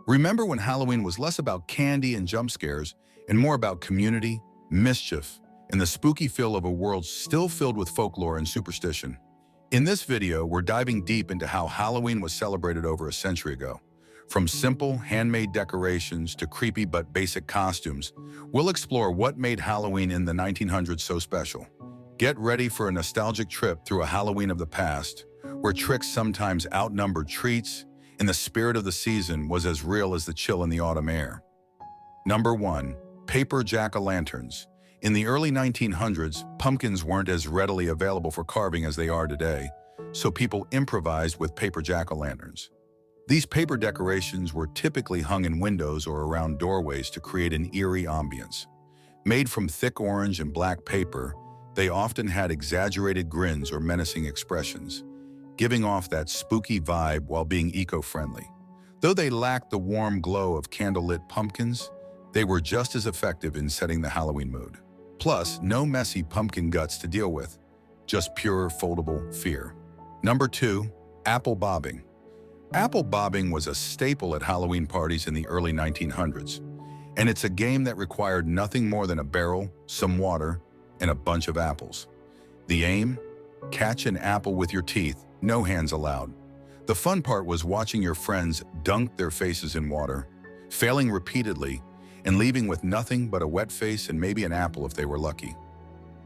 Remember when Halloween was less about candy and jump scares and more about community, mischief, and the spooky feel of a world still filled with folklore and superstition? In this video, we're diving deep into how Halloween was celebrated over a century ago. From simple, handmade decorations to creepy but basic costumes, we'll explore what made Halloween in the 1900s so special. Get ready for a nostalgic trip through a Halloween of the past, where tricks sometimes outnumbered treats, and the spirit of the season was as real as the chill in the autumn air. Number 1. Paper jack-o'-lanterns. In the early 1900s, pumpkins weren't as readily available for carving as they are today, so people improvised with paper jack-o'-lanterns. These paper decorations were typically hung in windows or around doorways to create an eerie ambience. Made from thick orange and black paper, they often had exaggerated grins or menacing expressions, giving off that spooky vibe while being eco-friendly. Though they lacked the warm glow of candlelit pumpkins, they were just as effective in setting the Halloween mood. Plus, no messy pumpkin guts to deal with, just pure foldable fear. Number 2. Apple bobbing. Apple bobbing was a staple at Halloween parties in the early 1900s, and it's a game that required nothing more than a barrel, some water, and a bunch of apples. The aim? Catch an apple with your teeth, no hands allowed. The fun part was watching your friends dunk their faces in water, failing repeatedly, and leaving with nothing but a wet face and maybe an apple if they were lucky.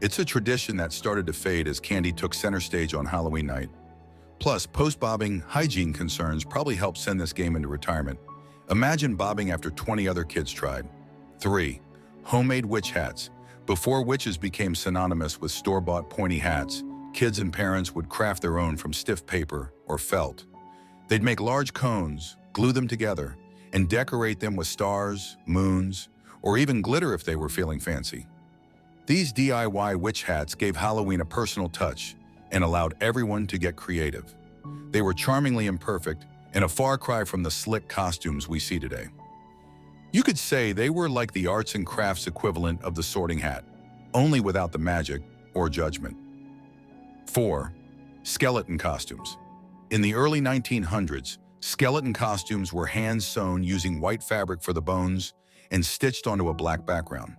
It's a tradition that started to fade as candy took center stage on Halloween night. Plus, post-bobbing hygiene concerns probably helped send this game into retirement. Imagine bobbing after 20 other kids tried. 3. Homemade witch hats. Before witches became synonymous with store-bought pointy hats, kids and parents would craft their own from stiff paper or felt. They'd make large cones, glue them together, and decorate them with stars, moons, or even glitter if they were feeling fancy. These DIY witch hats gave Halloween a personal touch and allowed everyone to get creative. They were charmingly imperfect and a far cry from the slick costumes we see today. You could say they were like the arts and crafts equivalent of the sorting hat, only without the magic or judgment. 4. Skeleton costumes. In the early 1900s, skeleton costumes were hand-sewn using white fabric for the bones and stitched onto a black background.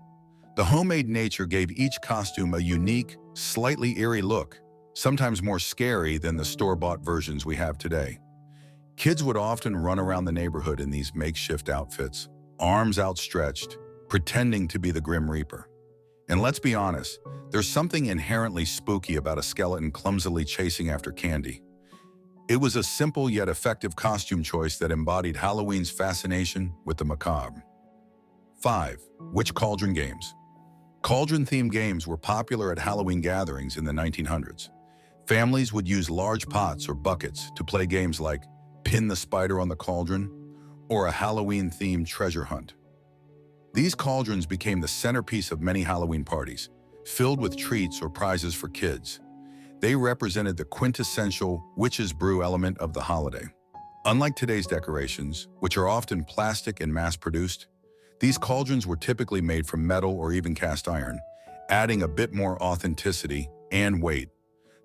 The homemade nature gave each costume a unique, slightly eerie look, sometimes more scary than the store-bought versions we have today. Kids would often run around the neighborhood in these makeshift outfits, arms outstretched, pretending to be the Grim Reaper. And let's be honest, there's something inherently spooky about a skeleton clumsily chasing after candy. It was a simple yet effective costume choice that embodied Halloween's fascination with the macabre. 5. Witch cauldron games. Cauldron-themed games were popular at Halloween gatherings in the 1900s. Families would use large pots or buckets to play games like Pin the Spider on the Cauldron or a Halloween-themed treasure hunt. These cauldrons became the centerpiece of many Halloween parties, filled with treats or prizes for kids. They represented the quintessential witch's brew element of the holiday. Unlike today's decorations, which are often plastic and mass-produced, these cauldrons were typically made from metal or even cast iron, adding a bit more authenticity and weight.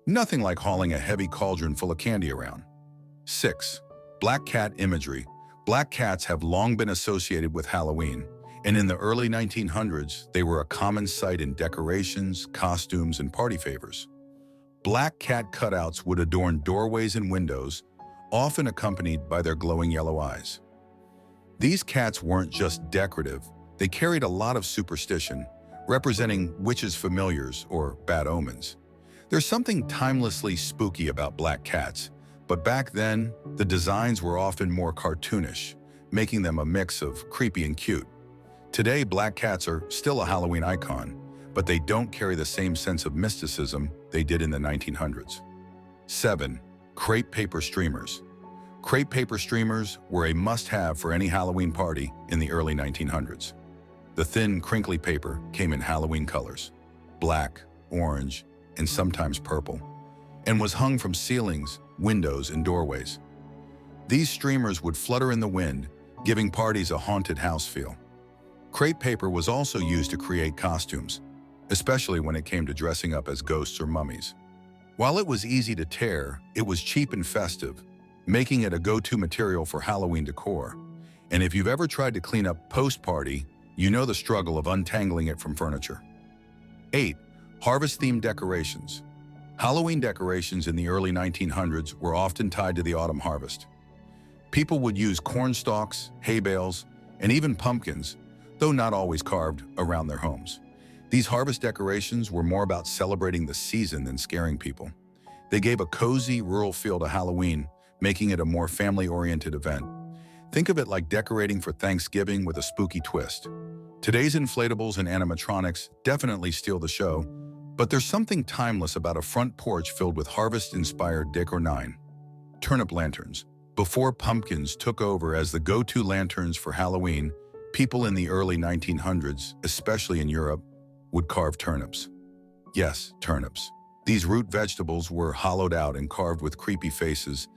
Nothing like hauling a heavy cauldron full of candy around. 6. Black cat imagery. Black cats have long been associated with Halloween, and in the early 1900s, they were a common sight in decorations, costumes, and party favors. Black cat cutouts would adorn doorways and windows, often accompanied by their glowing yellow eyes. These cats weren't just decorative, they carried a lot of superstition, representing witches' familiars or bad omens. There's something timelessly spooky about black cats, but back then, the designs were often more cartoonish, making them a mix of creepy and cute. Today, black cats are still a Halloween icon, but they don't carry the same sense of mysticism they did in the 1900s. 7. Crepe paper streamers. Crepe paper streamers were a must-have for any Halloween party in the early 1900s. The thin, crinkly paper came in Halloween colors, black, orange, and sometimes purple, and was hung from ceilings, windows, and doorways. These streamers would flutter in the wind, giving parties a haunted house feel. Crepe paper was also used to create costumes, especially when it came to dressing up as ghosts or mummies. While it was easy to tear, it was cheap and festive, making it a go-to material for Halloween decor. And if you've ever tried to clean up post-party, you know the struggle of untangling it from furniture. 8. Harvest-themed decorations. Halloween decorations in the early 1900s were often tied to the autumn harvest. People would use corn stalks, hay bales, and even pumpkins, though not always carved, around their homes. These harvest decorations were more about celebrating the season than scaring people. They gave a cozy, rural feel to Halloween, making it a more family-oriented event. Think of it like decorating for Thanksgiving with a spooky twist. Today's inflatables and animatronics definitely steal the show, but there's something timeless about a front porch filled with harvest-inspired decor. 9. Turnip lanterns. Before pumpkins took over as the go-to lanterns for Halloween, people in the early 1900s, especially in Europe, would carve turnips. Yes, turnips. These root vegetables were hollowed out and carved with creepy faces,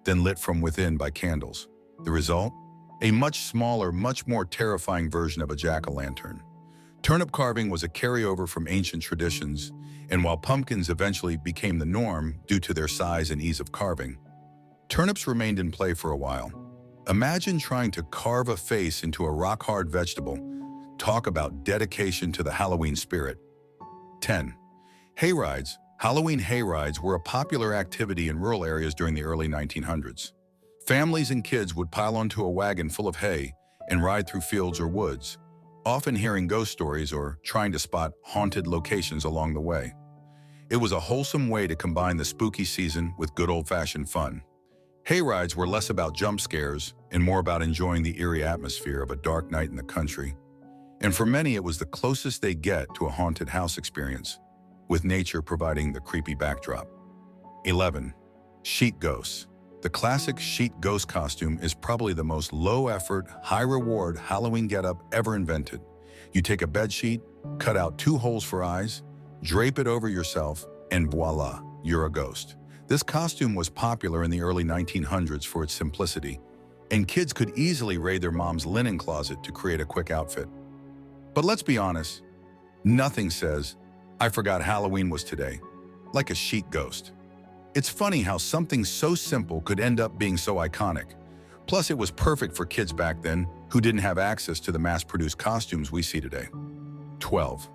then lit from within by candles. The result? A much smaller, much more terrifying version of a jack-o'-lantern. Turnip carving was a carryover from ancient traditions, and while pumpkins eventually became the norm due to their size and ease of carving, turnips remained in play for a while. Imagine trying to carve a face into a rock-hard vegetable. Talk about dedication to the Halloween spirit. 10. Hayrides. Halloween hayrides were a popular activity in rural areas during the early 1900s. Families and kids would pile onto a wagon full of hay and ride through fields or woods, often hearing ghost stories or trying to spot haunted locations along the way. It was a wholesome way to combine the spooky season with good old-fashioned fun. Hayrides were less about jump scares and more about enjoying the eerie atmosphere of a dark night in the country. And for many, it was the closest they get to a haunted house experience, with nature providing the creepy backdrop. 11. Sheet ghosts. The classic sheet ghost costume is probably the most low-effort, high-reward Halloween getup ever invented. You take a bedsheet, cut out 2 holes for eyes, drape it over yourself, and voila, you're a ghost. This costume was popular in the early 1900s for its simplicity, and kids could easily raid their mom's linen closet to create a quick outfit. But let's be honest, nothing says, "I forgot Halloween was today," like a sheet ghost. It's funny how something so simple could end up being so iconic. Plus, it was perfect for kids back then who didn't have access to the mass-produced costumes we see today. 12.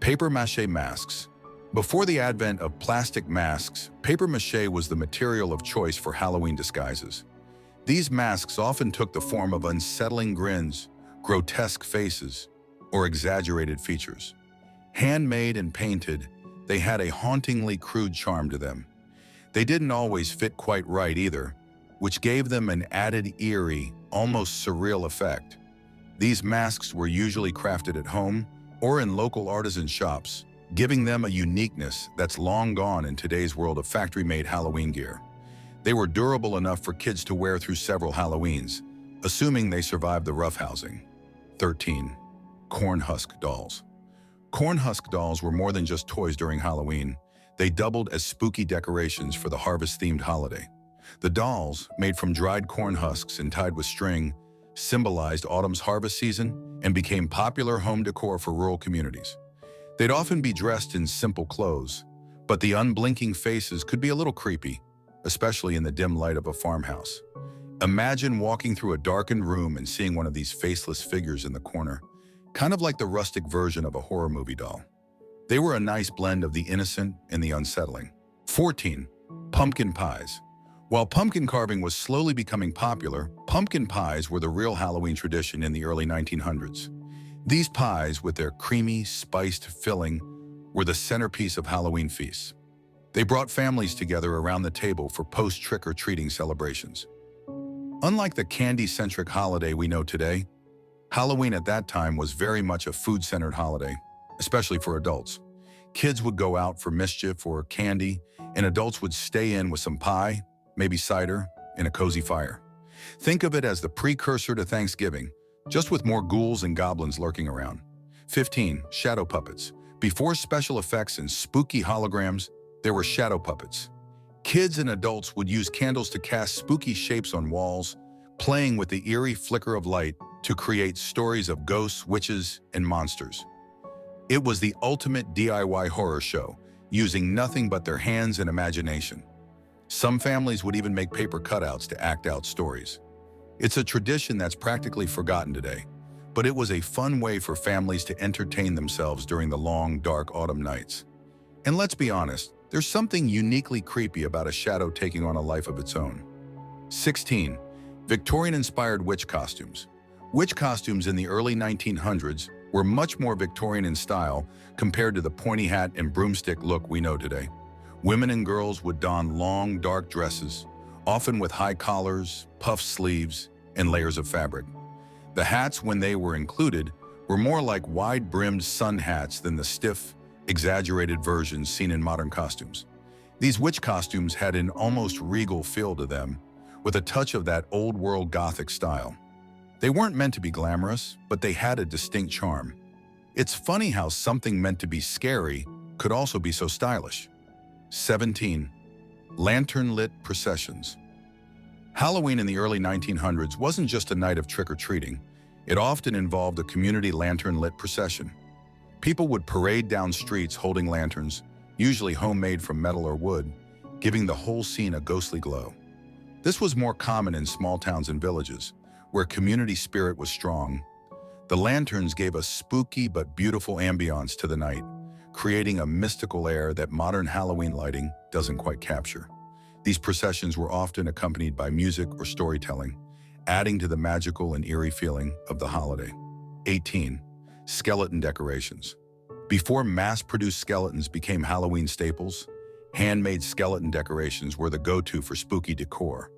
Papier-mâché masks. Before the advent of plastic masks, papier-mâché was the material of choice for Halloween disguises. These masks often took the form of unsettling grins, grotesque faces, or exaggerated features. Handmade and painted, they had a hauntingly crude charm to them. They didn't always fit quite right either, which gave them an added eerie, almost surreal effect. These masks were usually crafted at home or in local artisan shops, giving them a uniqueness that's long gone in today's world of factory-made Halloween gear. They were durable enough for kids to wear through several Halloweens, assuming they survived the roughhousing. 13. Corn husk dolls. Corn husk dolls were more than just toys during Halloween. They doubled as spooky decorations for the harvest-themed holiday. The dolls, made from dried corn husks and tied with string, symbolized autumn's harvest season and became popular home decor for rural communities. They'd often be dressed in simple clothes, but the unblinking faces could be a little creepy, especially in the dim light of a farmhouse. Imagine walking through a darkened room and seeing one of these faceless figures in the corner, kind of like the rustic version of a horror movie doll. They were a nice blend of the innocent and the unsettling. 14. Pumpkin pies. While pumpkin carving was slowly becoming popular, pumpkin pies were the real Halloween tradition in the early 1900s. These pies, with their creamy, spiced filling, were the centerpiece of Halloween feasts. They brought families together around the table for post-trick-or-treating celebrations. Unlike the candy-centric holiday we know today, Halloween at that time was very much a food-centered holiday, especially for adults. Kids would go out for mischief or candy, and adults would stay in with some pie, maybe cider, and a cozy fire. Think of it as the precursor to Thanksgiving, just with more ghouls and goblins lurking around. 15. Shadow puppets. Before special effects and spooky holograms, there were shadow puppets. Kids and adults would use candles to cast spooky shapes on walls, playing with the eerie flicker of light to create stories of ghosts, witches, and monsters. It was the ultimate DIY horror show, using nothing but their hands and imagination. Some families would even make paper cutouts to act out stories. It's a tradition that's practically forgotten today, but it was a fun way for families to entertain themselves during the long, dark autumn nights. And let's be honest, there's something uniquely creepy about a shadow taking on a life of its own. 16. Victorian-inspired witch costumes. Witch costumes in the early 1900s were much more Victorian in style compared to the pointy hat and broomstick look we know today. Women and girls would don long, dark dresses, often with high collars, puffed sleeves, and layers of fabric. The hats, when they were included, were more like wide-brimmed sun hats than the stiff, exaggerated versions seen in modern costumes. These witch costumes had an almost regal feel to them, with a touch of that old-world Gothic style. They weren't meant to be glamorous, but they had a distinct charm. It's funny how something meant to be scary could also be so stylish. 17. Lantern-lit processions. Halloween in the early 1900s wasn't just a night of trick-or-treating. It often involved a community lantern-lit procession. People would parade down streets holding lanterns, usually homemade from metal or wood, giving the whole scene a ghostly glow. This was more common in small towns and villages, where community spirit was strong. The lanterns gave a spooky but beautiful ambiance to the night, creating a mystical air that modern Halloween lighting doesn't quite capture. These processions were often accompanied by music or storytelling, adding to the magical and eerie feeling of the holiday. 18. Skeleton decorations. Before mass-produced skeletons became Halloween staples, handmade skeleton decorations were the go-to for spooky decor.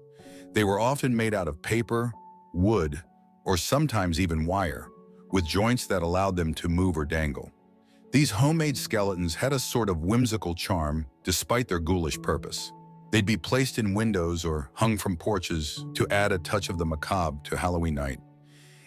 They were often made out of paper, wood, or sometimes even wire, with joints that allowed them to move or dangle. These homemade skeletons had a sort of whimsical charm despite their ghoulish purpose. They'd be placed in windows or hung from porches to add a touch of the macabre to Halloween night.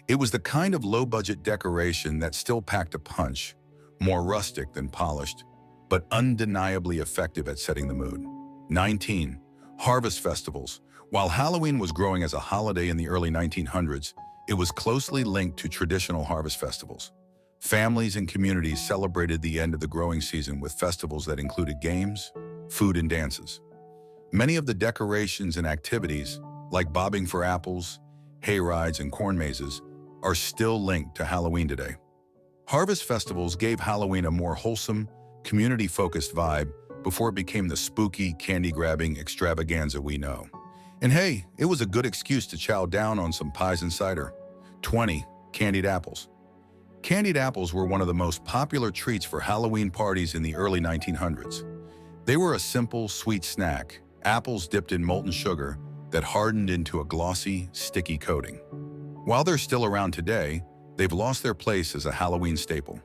It was the kind of low-budget decoration that still packed a punch, more rustic than polished, but undeniably effective at setting the mood. 19. Harvest festivals. While Halloween was growing as a holiday in the early 1900s, it was closely linked to traditional harvest festivals. Families and communities celebrated the end of the growing season with festivals that included games, food, and dances. Many of the decorations and activities, like bobbing for apples, hay rides, and corn mazes, are still linked to Halloween today. Harvest festivals gave Halloween a more wholesome, community-focused vibe before it became the spooky, candy-grabbing extravaganza we know. And hey, it was a good excuse to chow down on some pies and cider. 20. Candied apples. Candied apples were one of the most popular treats for Halloween parties in the early 1900s. They were a simple, sweet snack, apples dipped in molten sugar that hardened into a glossy, sticky coating. While they're still around today, they've lost their place as a Halloween staple.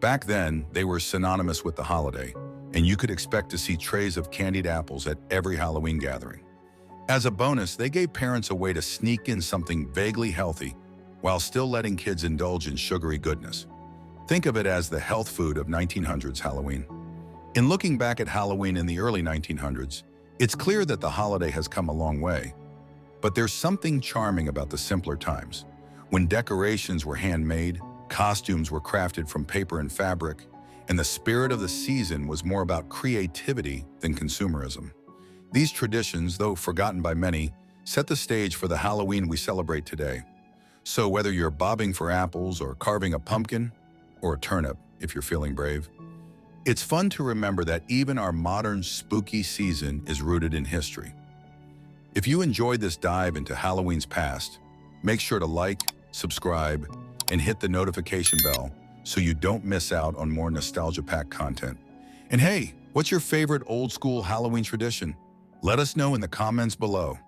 Back then, they were synonymous with the holiday, and you could expect to see trays of candied apples at every Halloween gathering. As a bonus, they gave parents a way to sneak in something vaguely healthy while still letting kids indulge in sugary goodness. Think of it as the health food of 1900s Halloween. In looking back at Halloween in the early 1900s, it's clear that the holiday has come a long way. But there's something charming about the simpler times, when decorations were handmade, costumes were crafted from paper and fabric, and the spirit of the season was more about creativity than consumerism. These traditions, though forgotten by many, set the stage for the Halloween we celebrate today. So whether you're bobbing for apples or carving a pumpkin, or a turnip if you're feeling brave, it's fun to remember that even our modern spooky season is rooted in history. If you enjoyed this dive into Halloween's past, make sure to like, subscribe, and hit the notification bell so you don't miss out on more nostalgia-packed content. And hey, what's your favorite old-school Halloween tradition? Let us know in the comments below.